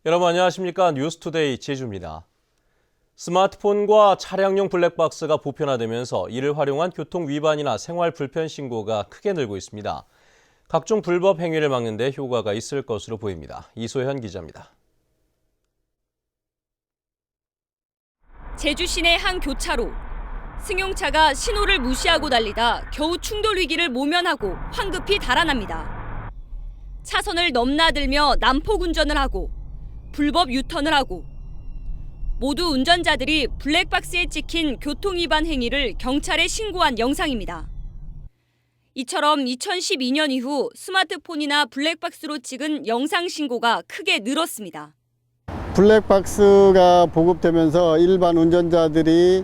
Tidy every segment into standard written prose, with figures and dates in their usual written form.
여러분 안녕하십니까? 뉴스투데이 제주입니다. 스마트폰과 차량용 블랙박스가 보편화되면서 이를 활용한 교통 위반이나 생활 불편 신고가 크게 늘고 있습니다. 각종 불법 행위를 막는 데 효과가 있을 것으로 보입니다. 이소현 기자입니다. 제주 시내 한 교차로. 승용차가 신호를 무시하고 달리다 겨우 충돌 위기를 모면하고 황급히 달아납니다. 차선을 넘나들며 난폭 운전을 하고 불법 유턴을 하고 모두 운전자들이 블랙박스에 찍힌 교통위반 행위를 경찰에 신고한 영상입니다. 이처럼 2012년 이후 스마트폰이나 블랙박스로 찍은 영상 신고가 크게 늘었습니다. 블랙박스가 보급되면서 일반 운전자들이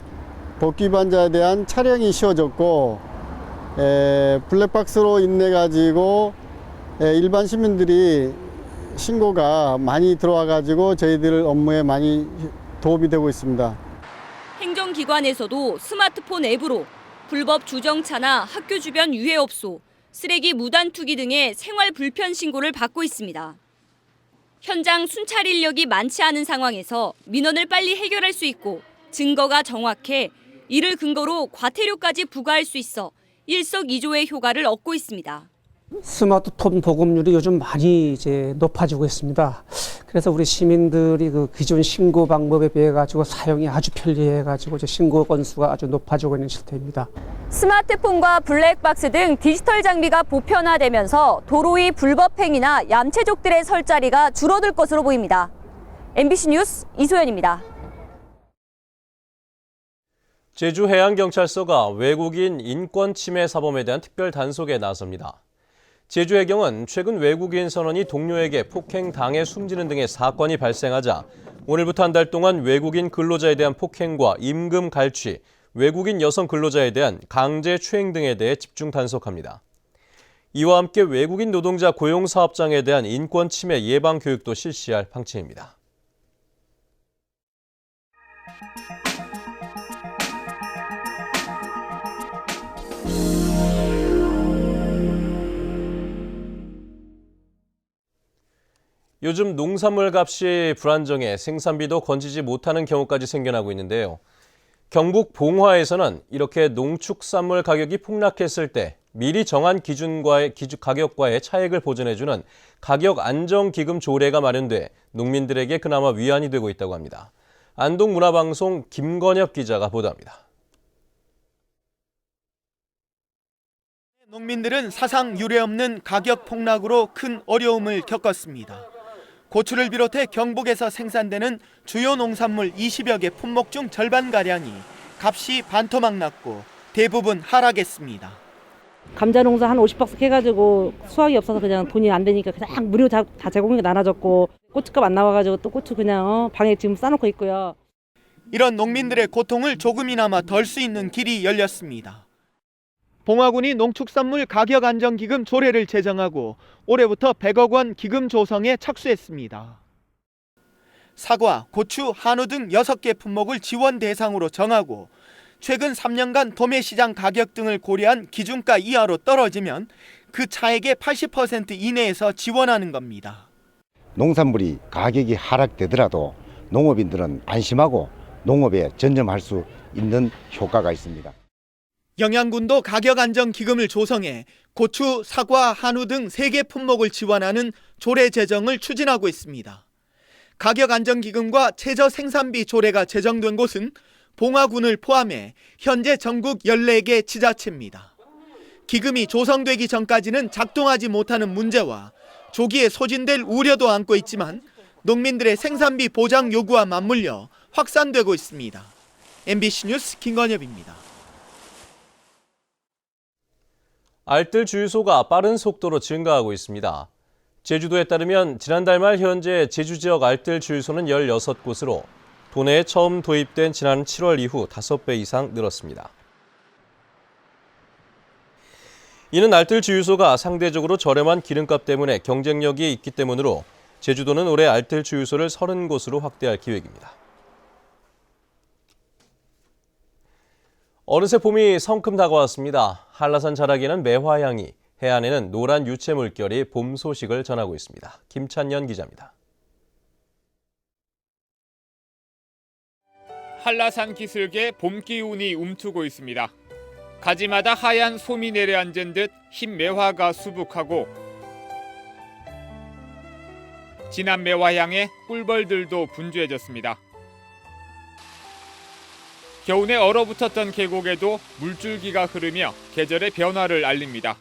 법규위반자에 대한 촬영이 쉬워졌고 블랙박스로 인해 가지고 일반 시민들이 신고가 많이 들어와 가지고 저희들 업무에 많이 도움이 되고 있습니다. 행정기관에서도 스마트폰 앱으로 불법 주정차나 학교 주변 유해업소, 쓰레기 무단 투기 등의 생활 불편 신고를 받고 있습니다. 현장 순찰 인력이 많지 않은 상황에서 민원을 빨리 해결할 수 있고 증거가 정확해 이를 근거로 과태료까지 부과할 수 있어 일석이조의 효과를 얻고 있습니다. 스마트폰 보급률이 요즘 많이 높아지고 있습니다. 그래서 우리 시민들이 그 기존 신고 방법에 비해 가지고 사용이 아주 편리해 가지고 신고 건수가 아주 높아지고 있는 실태입니다. 스마트폰과 블랙박스 등 디지털 장비가 보편화되면서 도로 위 불법 행위나 얌체족들의 설 자리가 줄어들 것으로 보입니다. MBC 뉴스 이소연입니다. 제주해양경찰서가 외국인 인권 침해 사범에 대한 특별 단속에 나섭니다. 제주해경은 최근 외국인 선원이 동료에게 폭행당해 숨지는 등의 사건이 발생하자 오늘부터 한 달 동안 외국인 근로자에 대한 폭행과 임금 갈취, 외국인 여성 근로자에 대한 강제 추행 등에 대해 집중 단속합니다. 이와 함께 외국인 노동자 고용사업장에 대한 인권 침해 예방 교육도 실시할 방침입니다. 요즘 농산물 값이 불안정해 생산비도 건지지 못하는 경우까지 생겨나고 있는데요. 경북 봉화에서는 이렇게 농축산물 가격이 폭락했을 때 미리 정한 가격과의 차액을 보전해주는 가격 안정기금 조례가 마련돼 농민들에게 그나마 위안이 되고 있다고 합니다. 안동문화방송 김건엽 기자가 보도합니다. 농민들은 사상 유례없는 가격 폭락으로 큰 어려움을 겪었습니다. 고추를 비롯해 경북에서 생산되는 주요 농산물 20여 개 품목 중 절반가량이 값이 반토막 났고 대부분 하락했습니다. 감자 농사 한 50박스 해가지고 수확이 없어서 그냥 돈이 안 되니까 그냥 무료 다 제공이 나눠졌고 고춧값 안 나와가지고 또 고추 그냥 방에 지금 싸놓고 있고요. 이런 농민들의 고통을 조금이나마 덜 수 있는 길이 열렸습니다. 봉화군이 농축산물 가격안정기금 조례를 제정하고 올해부터 100억 원 기금 조성에 착수했습니다. 사과, 고추, 한우 등 6개 품목을 지원 대상으로 정하고 최근 3년간 도매시장 가격 등을 고려한 기준가 이하로 떨어지면 그 차액의 80% 이내에서 지원하는 겁니다. 농산물이 가격이 하락되더라도 농업인들은 안심하고 농업에 전념할 수 있는 효과가 있습니다. 영양군도 가격안정기금을 조성해 고추, 사과, 한우 등 3개 품목을 지원하는 조례 제정을 추진하고 있습니다. 가격안정기금과 최저생산비 조례가 제정된 곳은 봉화군을 포함해 현재 전국 14개 지자체입니다. 기금이 조성되기 전까지는 작동하지 못하는 문제와 조기에 소진될 우려도 안고 있지만 농민들의 생산비 보장 요구와 맞물려 확산되고 있습니다. MBC 뉴스 김건엽입니다. 알뜰 주유소가 빠른 속도로 증가하고 있습니다. 제주도에 따르면 지난달 말 현재 제주 지역 알뜰 주유소는 16곳으로 도내에 처음 도입된 지난 7월 이후 5배 이상 늘었습니다. 이는 알뜰 주유소가 상대적으로 저렴한 기름값 때문에 경쟁력이 있기 때문으로 제주도는 올해 알뜰 주유소를 30곳으로 확대할 계획입니다. 어느새 봄이 성큼 다가왔습니다. 한라산 자락에는 매화향이, 해안에는 노란 유채 물결이 봄 소식을 전하고 있습니다. 김찬연 기자입니다. 한라산 기슭에 봄 기운이 움트고 있습니다. 가지마다 하얀 솜이 내려앉은 듯 흰 매화가 수북하고 진한 매화향에 꿀벌들도 분주해졌습니다. 겨우내 얼어붙었던 계곡에도 물줄기가 흐르며 계절의 변화를 알립니다.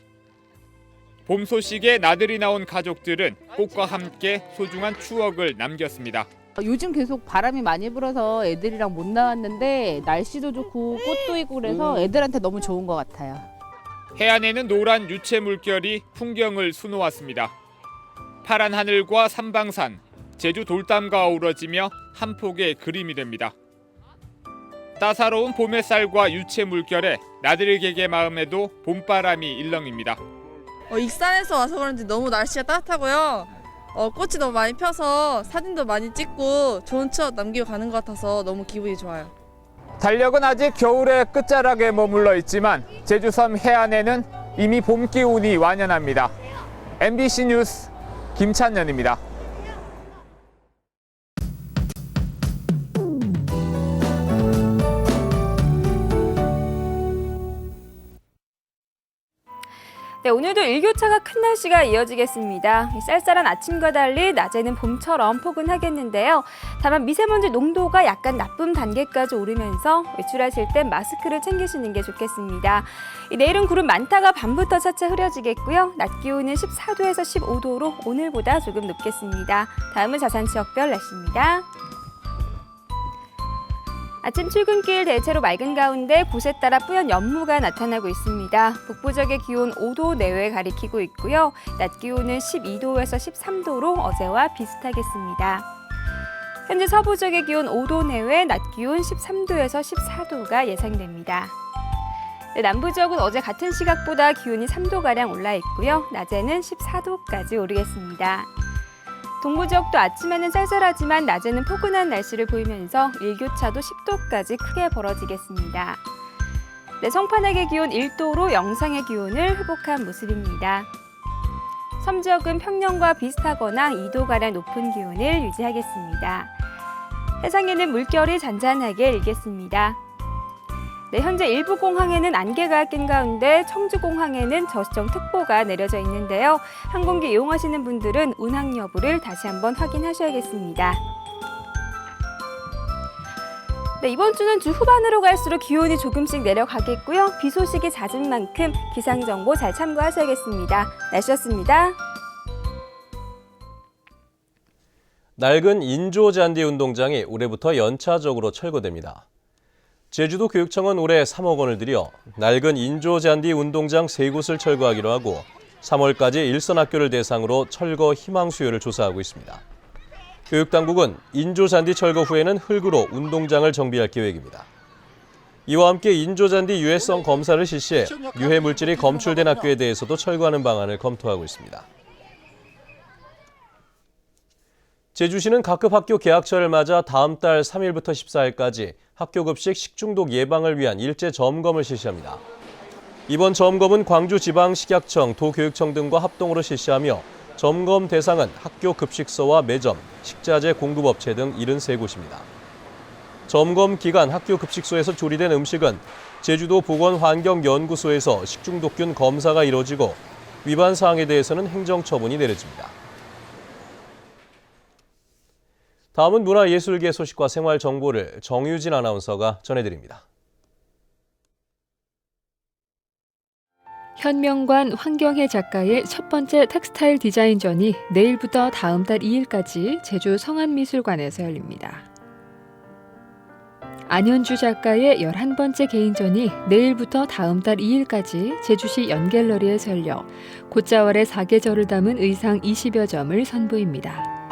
봄 소식에 나들이 나온 가족들은 꽃과 함께 소중한 추억을 남겼습니다. 요즘 계속 바람이 많이 불어서 애들이랑 못 나왔는데 날씨도 좋고 꽃도 있고 그래서 애들한테 너무 좋은 것 같아요. 해안에는 노란 유채 물결이 풍경을 수놓았습니다. 파란 하늘과 삼방산, 제주 돌담과 어우러지며 한 폭의 그림이 됩니다. 따사로운 봄 햇살과 유채 물결에 나들이객의 마음에도 봄바람이 일렁입니다. 익산에서 와서 그런지 너무 날씨가 따뜻하고요. 꽃이 너무 많이 펴서 사진도 많이 찍고 좋은 추억 남기고 가는 것 같아서 너무 기분이 좋아요. 달력은 아직 겨울의 끝자락에 머물러 있지만 제주섬 해안에는 이미 봄 기운이 완연합니다. MBC 뉴스 김찬년입니다. 네, 오늘도 일교차가 큰 날씨가 이어지겠습니다. 쌀쌀한 아침과 달리 낮에는 봄처럼 포근하겠는데요. 다만 미세먼지 농도가 약간 나쁨 단계까지 오르면서 외출하실 땐 마스크를 챙기시는 게 좋겠습니다. 내일은 구름 많다가 밤부터 차차 흐려지겠고요. 낮 기온은 14도에서 15도로 오늘보다 조금 높겠습니다. 다음은 자산 지역별 날씨입니다. 아침 출근길 대체로 맑은 가운데 곳에 따라 뿌연 연무가 나타나고 있습니다. 북부 지역의 기온 5도 내외 가리키고 있고요. 낮 기온은 12도에서 13도로 어제와 비슷하겠습니다. 현재 서부 지역의 기온 5도 내외, 낮 기온 13도에서 14도가 예상됩니다. 네, 남부 지역은 어제 같은 시각보다 기온이 3도가량 올라 있고요. 낮에는 14도까지 오르겠습니다. 동부 지역도 아침에는 쌀쌀하지만 낮에는 포근한 날씨를 보이면서 일교차도 10도까지 크게 벌어지겠습니다. 네, 성판악의 기온 1도로 영상의 기온을 회복한 모습입니다. 섬 지역은 평년과 비슷하거나 2도가량 높은 기온을 유지하겠습니다. 해상에는 물결이 잔잔하게 일겠습니다. 네, 현재 일부 공항에는 안개가 낀 가운데 청주공항에는 저시청특보가 내려져 있는데요. 항공기 이용하시는 분들은 운항 여부를 다시 한번 확인하셔야겠습니다. 네, 이번 주는 주 후반으로 갈수록 기온이 조금씩 내려가겠고요. 비 소식이 잦은 만큼 기상정보 잘 참고하셔야겠습니다. 날씨였습니다. 낡은 인조잔디 운동장이 올해부터 연차적으로 철거됩니다. 제주도 교육청은 올해 3억 원을 들여 낡은 인조잔디 운동장 3곳을 철거하기로 하고 3월까지 일선 학교를 대상으로 철거 희망 수요를 조사하고 있습니다. 교육당국은 인조잔디 철거 후에는 흙으로 운동장을 정비할 계획입니다. 이와 함께 인조잔디 유해성 검사를 실시해 유해 물질이 검출된 학교에 대해서도 철거하는 방안을 검토하고 있습니다. 제주시는 각급 학교 개학철을 맞아 다음 달 3일부터 14일까지 학교 급식 식중독 예방을 위한 일제 점검을 실시합니다. 이번 점검은 광주지방식약청, 도교육청 등과 합동으로 실시하며 점검 대상은 학교 급식소와 매점, 식자재 공급업체 등 73곳입니다. 점검 기간 학교 급식소에서 조리된 음식은 제주도 보건환경연구소에서 식중독균 검사가 이뤄지고 위반 사항에 대해서는 행정처분이 내려집니다. 다음은 문화예술계 소식과 생활 정보를 정유진 아나운서가 전해드립니다. 현명관 황경혜 작가의 첫 번째 텍스타일 디자인전이 내일부터 다음 달 2일까지 제주 성안미술관에서 열립니다. 안현주 작가의 11번째 개인전이 내일부터 다음 달 2일까지 제주시 연갤러리에서 열려 곶자월의 사계절을 담은 의상 20여 점을 선보입니다.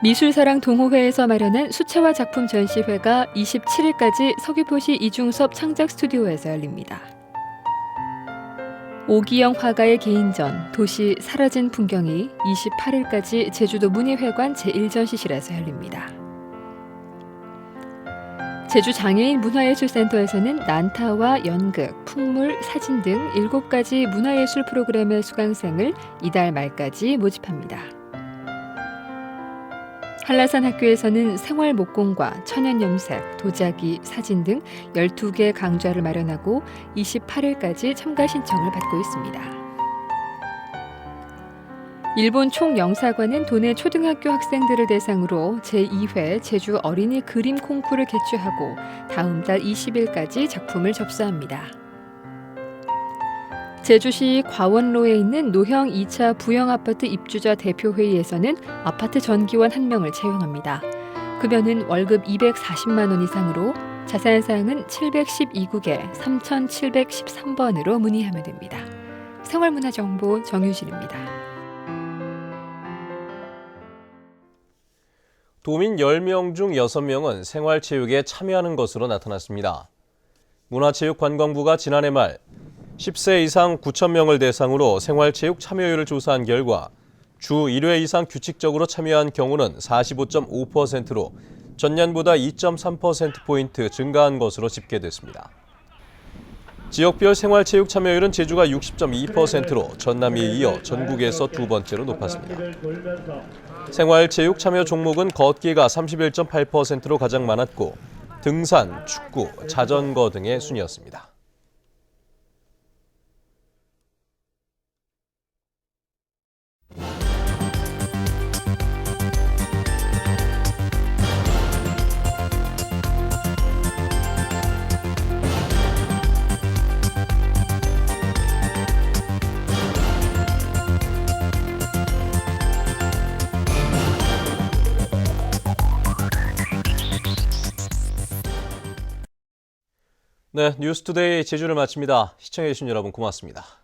미술사랑 동호회에서 마련한 수채화 작품 전시회가 27일까지 서귀포시 이중섭 창작 스튜디오에서 열립니다. 오기영 화가의 개인전 도시 사라진 풍경이 28일까지 제주도 문희회관 제1전시실에서 열립니다. 제주 장애인 문화예술센터에서는 난타와 연극, 풍물, 사진 등 7가지 문화예술 프로그램의 수강생을 이달 말까지 모집합니다. 한라산 학교에서는 생활 목공과 천연 염색, 도자기, 사진 등 12개 강좌를 마련하고 28일까지 참가 신청을 받고 있습니다. 일본 총영사관은 도내 초등학교 학생들을 대상으로 제2회 제주 어린이 그림 콩쿠르를 개최하고 다음 달 20일까지 작품을 접수합니다. 제주시 과원로에 있는 노형 2차 부영아파트 입주자 대표회의에서는 아파트 전기원 1명을 채용합니다. 급여는 월급 240만 원 이상으로 자세한 사항은 712국에 3713번으로 문의하면 됩니다. 생활문화정보 정유진입니다. 도민 10명 중 6명은 생활체육에 참여하는 것으로 나타났습니다. 문화체육관광부가 지난해 말 10세 이상 9,000명을 대상으로 생활체육 참여율을 조사한 결과 주 1회 이상 규칙적으로 참여한 경우는 45.5%로 전년보다 2.3%포인트 증가한 것으로 집계됐습니다. 지역별 생활체육 참여율은 제주가 60.2%로 전남에 이어 전국에서 두 번째로 높았습니다. 생활체육 참여 종목은 걷기가 31.8%로 가장 많았고 등산, 축구, 자전거 등의 순이었습니다. 네, 뉴스투데이 제주를 마칩니다. 시청해주신 여러분 고맙습니다.